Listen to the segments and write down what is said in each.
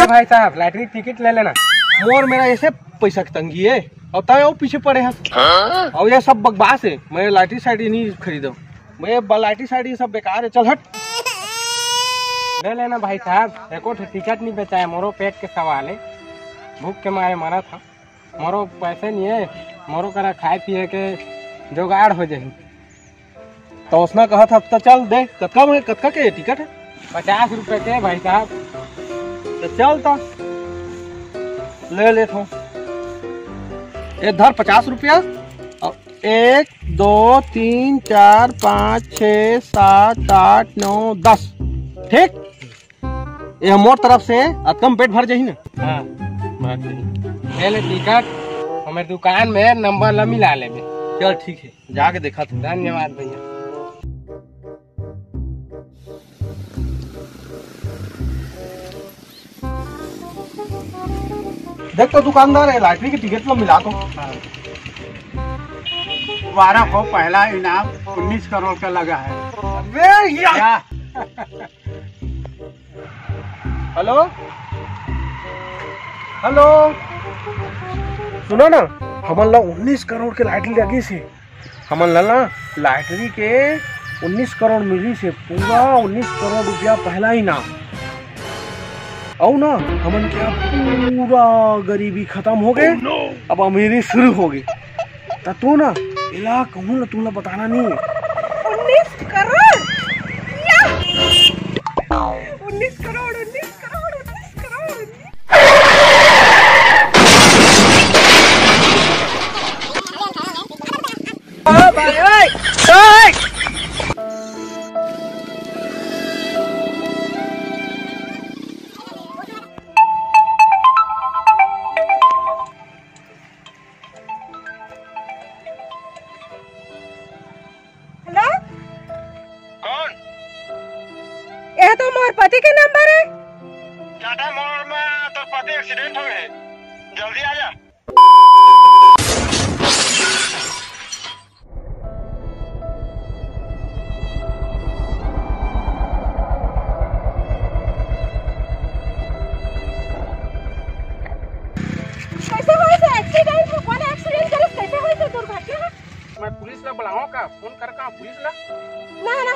भाई साहब lottery ticket ले लेना। मोर मेरा ऐसे पैसा की तंगी है और तय पीछे पड़े हैं और ये सब बकवास है। मैं लॉटरी साइड नहीं खरीदा, मैं लॉटरी साइड ये सब बेकार है। चल हट। ले लेना भाई साहब, एको टिकट नहीं बेचा है, मोरो पेट के सवाल है, भूख के मारे मरा था, मोरो पैसे नहीं है, मोरो करा खाए पिए के जुगाड़ हो जाए। तो उसने कहा था तो चल दे। कतका के टिकट है? 50 रुपए के भाई साहब। तो चल तो ले ले तो इधर 50 रुपया। 1 2 3 4 5 6 7 8 9 10 ठीक। ये मोर तरफ से कम पेट भर जाही ना। हाँ ले ले टिकट, हमारे दुकान में नंबर ला मिला ले। चल ठीक है, जाके देखा था। धन्यवाद भैया। देख तो दुकानदार है, लॉटरी की टिकट लो मिला तो। तुम्हारा को पहला इनाम 19 करोड़ का लगा है। हेलो हेलो, सुनो ना, हमन ला 19 करोड़ के लॉटरी लगी से। हमन ला ना लॉटरी के 19 करोड़ मिली से, पूरा 19 करोड़ रुपया पहला इनाम। और ना हमन क्या पूरा गरीबी खत्म हो गए। अब अमीरी शुरू हो गई। तो तू ना इला कहूँ ना, तुमने बताना नहीं। 19 करोड़ 19 करोड़ 19 करोड़ 19 करोड़। यह तो मोर पति के नंबर है। टाटा मोड़ में तो पति एक्सीडेंट हो गए, जल्दी आ जा। कैसे हुई से एक्सीडेंट? कौन एक्सीडेंट करे? कैसे हुई से दुर्घटना? मैं पुलिस ला बुलाऊं का? फोन कर का पुलिस ला?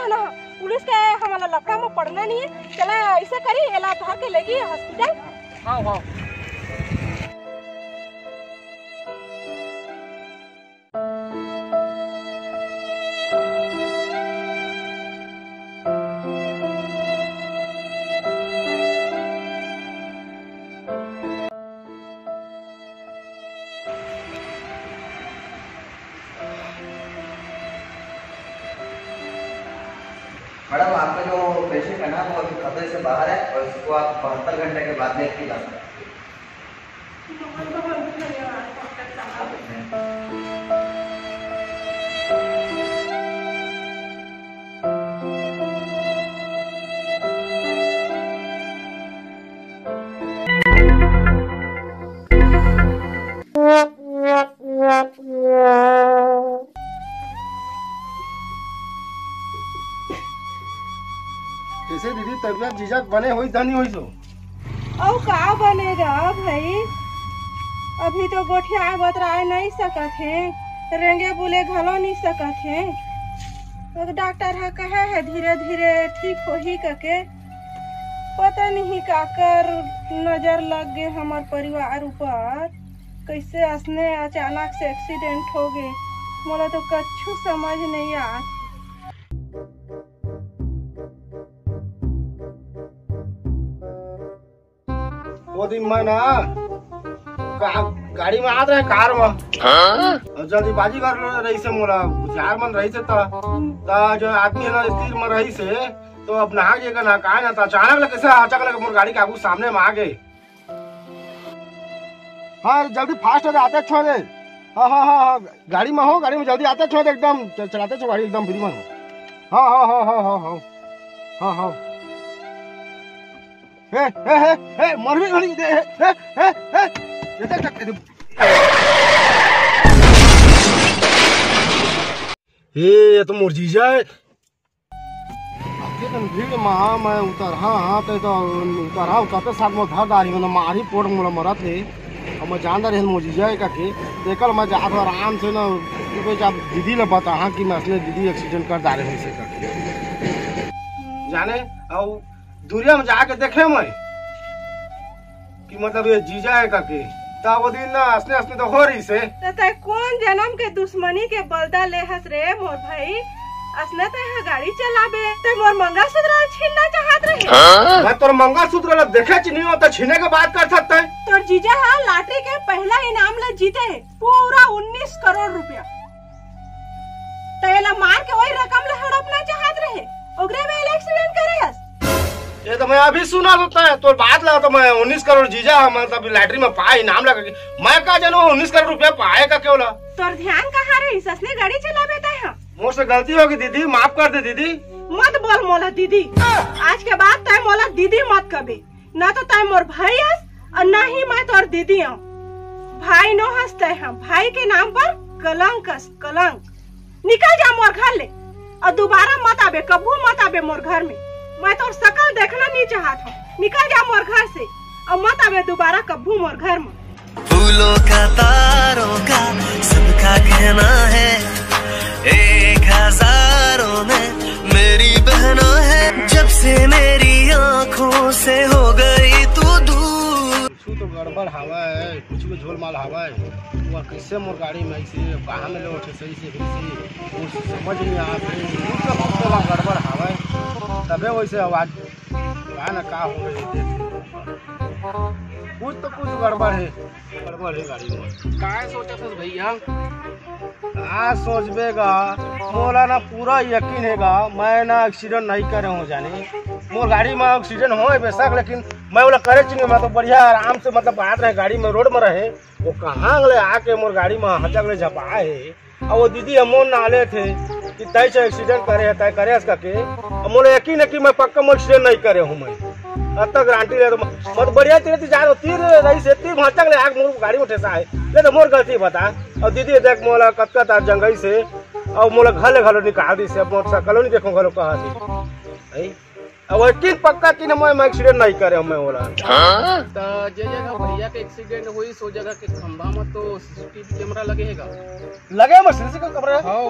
ना पुलिस के हमारा लफड़ा में पड़ना नहीं है। चला ऐसे करी, एला धर के लेगी हॉस्पिटल। हाँ हाँ मैडम, आपका जो पेशेंट है ना वो अभी खतरे से बाहर है और इसको आप 72 घंटे के बाद लेके जा सकते हैं। कैसे दीदी तबियत झिझक बने हुई धनी हुई सो? और का बनेगा भाई, अभी तो गोठिया बतरा नहीं सकत है, रेंगे बुले घलो नहीं सकत है। तो डॉक्टर हा कहे है धीरे धीरे ठीक हो ही करके। पता नहीं का कर नजर लग गए हमार परिवार ऊपर, कैसे असने अचानक से एक्सीडेंट हो गए, मोला तो कछु समझ नहीं आ। वो दिन मैं ना गाड़ी में आत रहे कार में जल्दीबाजी कर रही से, मोला चार मन रही से जो आदमी है ना स्थिर में रही से, तो अब नहा गए ना कहा ना अचानक लगे कैसे अचानक मोर गाड़ी के आगू सामने में आ गए। हाँ जल्दी फास्ट हो आते छोड़ दे। हाँ गाड़ी में हो, गाड़ी में जल्दी आते छोड़ दे, एकदम चलाते छो गाड़ी एकदम फ्री में हो। हाँ हे मर भी घड़ी दे ये तो मोर जीजा है। भीड़ महा मैं उतर हाँ तो उतर उतरते साथ में धर डारी मतलब मारी पोट मोला मरत ले और मैं जान रहे मुझे का के देखल मैं जा आराम से ना जब दीदी ने बता हाँ कि मैं असली दीदी एक्सीडेंट कर डाले से करके जाने और दुनिया में जाके देखे मैं कि मतलब ये जीजा है करके तब वो दिन ना असली असली तो हो रही से तय कौन जन्म के दुश्मनी के बलदा ले हस रे मोर भाई असले तय गाड़ी चलाबे ते मोर मंगलसूत्र छीनना चाहत रहे मैं तोर मंगलसूत्र देखे नहीं होता छीने के बात कर सकता है तोर जीजा हाँ लॉटरी के पहला इनाम ले जीते है पूरा 19 करोड़ रुपया तयला मार के वही रकम ले हड़पना चाहत रहे ओकरे में एक्सीडेंट करे हस ये तो मैं अभी सुना होता है तो बात लगा तो मैं 19 करोड़ जीजा मतलब लॉटरी में पाए इनाम लगा के मैं कहा जानू 19 करोड़ रुपया पाएगा क्यों ला तोर ध्यान कहाँ रही ससने गाड़ी चलाबे तय हाँ मुझसे गलती होगी दीदी माफ कर दे दीदी मत बोल मोला दीदी आज के बाद तय मोला दीदी मत कबे न तो तय मोर भाई हस और न ही मैं तोर दीदी हूँ भाई नो हंसते हैं भाई के नाम पर कलंक कलंक निकल जा मोर घर ले और दोबारा मत आबे कबू मत आबे मोर घर में मैं तो शक्ल देखना नहीं चाहता हूँ निकल जा मोर घर से और मत आवे दोबारा कब्बू मोर घर में फूलों का तारों का सबका कहना है 1000 में मेरी बहना है जब से मेरी आँखों से हो गई तू दूर कुछ तो गड़बड़ हवा है कुछ भी झोलमाल हवा है वो कैसे मोर गाड़ी में ऐसे कहाँ में लोग सही से कुछ समझ नहीं आता गड़बड़ हवा है तबे वैसे आवाज का ना का हो रही कुछ तो कुछ गड़बड़ है गाड़ी में काय सोचा था भैया आ सोचबेगा मोला ना पूरा यकीन हैगा मैं ना एक्सीडेंट नहीं करे हूँ जाने मोर गाड़ी में एक्सीडेंट हो बेशक लेकिन मैं बोला करे चाहिए मैं तो बढ़िया आराम से मतलब बात रहे गाड़ी में रोड में रहे वो कहाँ अगले आके मोर गाड़ी में हचक ले झपा है और वो दीदी हम नाले थे कि तय से एक्सीडेंट करे तय करे इसका के मोला यकीन है कि मैं पक्का मैं एक्सीडेंट नहीं करे हूँ मैं अब तक गारंटी ले तो बढ़िया तीर जा तीर रही से तीर भटक ले आग मोर गाड़ी में ठेसा है ले तो मोर गलती बता और दीदी देख मोला कतका जंगई से और मोला घले घलो निकाल दी से मोर सकलो नहीं देखो घलो कहा थी अब यकीन पक्का कि मैं एक्सीडेंट नहीं करे मैं बोला तो जे जगह भैया के एक्सीडेंट हुई सो जगह के खंभा में तो सीसीटीवी कैमरा लगेगा लगे मैं सीसीटीवी कैमरा हां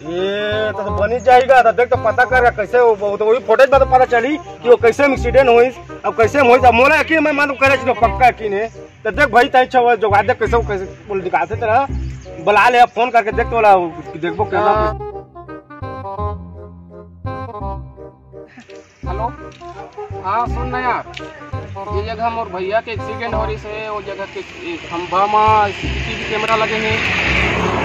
ये तो बनी जाएगा तो देख तो पता कर कैसे वो तो वही फुटेज में तो पता चली कि वो कैसे एक्सीडेंट हुई अब कैसे हुई अब मोला यकीन मैं मालूम करे तो पक्का यकीन है तो देख भाई तय छो जो देख कैसे कैसे बोल निकालते तेरा बुला ले फोन करके देख तो वाला देखबो कैमरा हेलो हाँ सुन ना यार ये जगह मोर भैया के एक्सीडेंट हो रही से वो जगह के खंभा में सीसीटीवी कैमरा लगे हैं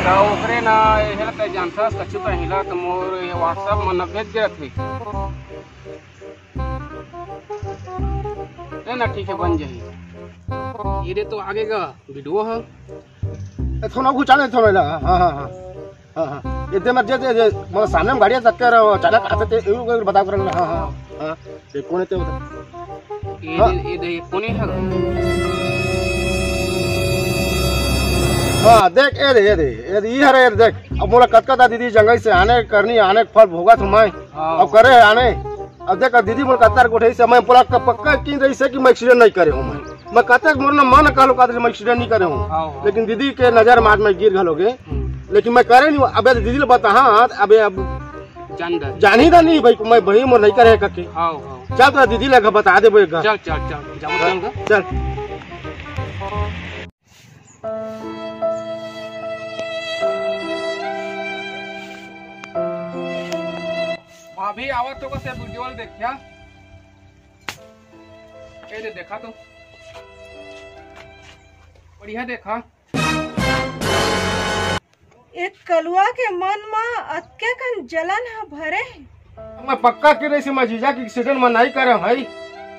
तो ओकरे ना हेला ते जानता कछु का हिला तो मोर व्हाट्सएप में न भेज दे थे है ना ठीक है बन जाए ये तो आगे का वीडियो है थोड़ा घुचा ले थोड़ा हाँ हाँ हाँ हाँ हाँ ये मत जे मतलब सामने में गाड़ियाँ चक्कर अचानक आते थे एक बता कर हाँ हाँ हाँ ये कौन है ये कौन है हाँ देख ये हरे देख अब मोला कतका दीदी जंगल से आने करनी आने फल भोगा तो मैं अब करे आने अब देख दीदी मोला कतार गोठे से मैं पूरा पक्का की रही से कि मैं एक्सीडेंट नहीं करे हूँ मैं कतक मोर ना मन कहलो का मैं एक्सीडेंट नहीं करे हूँ लेकिन दीदी के नजर मार में गिर घलोगे लेकिन मैं करे नहीं अबे दीदी ने बता हाँ अबे अब जान ही नहीं भाई मैं बड़ी मोर नहीं करे कके चल तो दीदी लगा बता दे भाई चल चल चल चल अभी आवत तो से वीडियो देखिया ए देखा तो बढ़िया देखा एक कलुआ के मन में अतके कन जलन है भरे मैं पक्का की रही मैं जीजा की एक्सीडेंट में नहीं करे भाई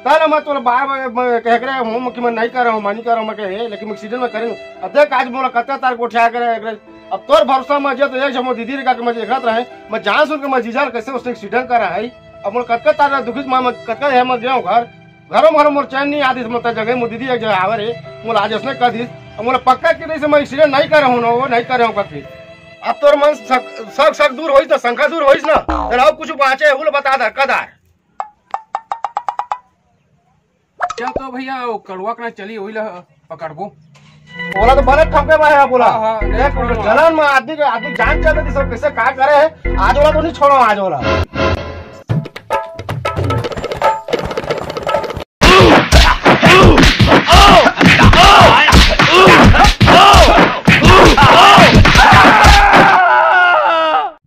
कल मैं तो बार बार कह रहे हूँ कि मैं नहीं कर रहा हूँ मैं नहीं कर रहा हूँ मैं कहे लेकिन एक्सीडेंट में करेंगे अब देख आज बोला कत्ता तार को उठा करे अब तोर भरोसा में जो तो एक जमो दीदी का मैं देखत रहे मैं जान सुन के मैं जीजा कैसे उसने एक्सीडेंट करा है अब मोर कत्ता तार दुखित मैं कत्ता है मैं गया घरों घरों मोर चैन नहीं आती मतलब जगह मोर दीदी एक जगह आवे रे मोला आज उसने कह दी मोला पक्का की रही मैं एक्सीडेंट नहीं कर रहा हूँ वो नहीं कर रहा हूँ कभी अब तोर मन शक दूर होइस ना, शंका दूर होइस ना, तेरा अब कुछ बाचे हुल बता दर कदार। चल तो भैया वो कड़ुआ के ना चली वही ला पकड़बो। बोला तो बने ठमके बा है बोला। हाँ, हाँ, जलन में आदमी जान चल रही सब कैसे का करे है। आज वाला तो नहीं छोड़ो आज वाला।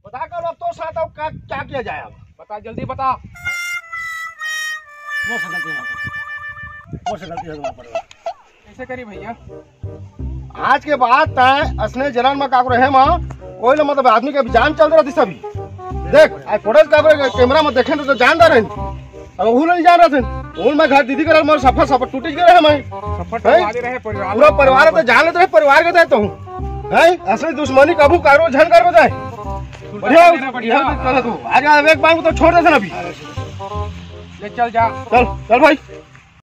बता कर अब तो साथ अब क्या किया जाए अब बता जल्दी बता। कैसे करी भैया? आज के बाद तय असने जलन में का रहे मां कोई ना मतलब आदमी के जान चल रहा थी सभी। देख आज फुटेज कैमरा में देखे तो जान रहे अब वो नहीं जान रहे थे। उन मैं घर दीदी कर मोर सफर टूट गए है मैं पूरा परिवार तो जान लेते परिवार के देता हूँ है असली दुश्मनी कबू करो झन कर बताए बढ़िया तू आज एक बार तो छोड़ दे अभी ले चल जा। चल चल भाई।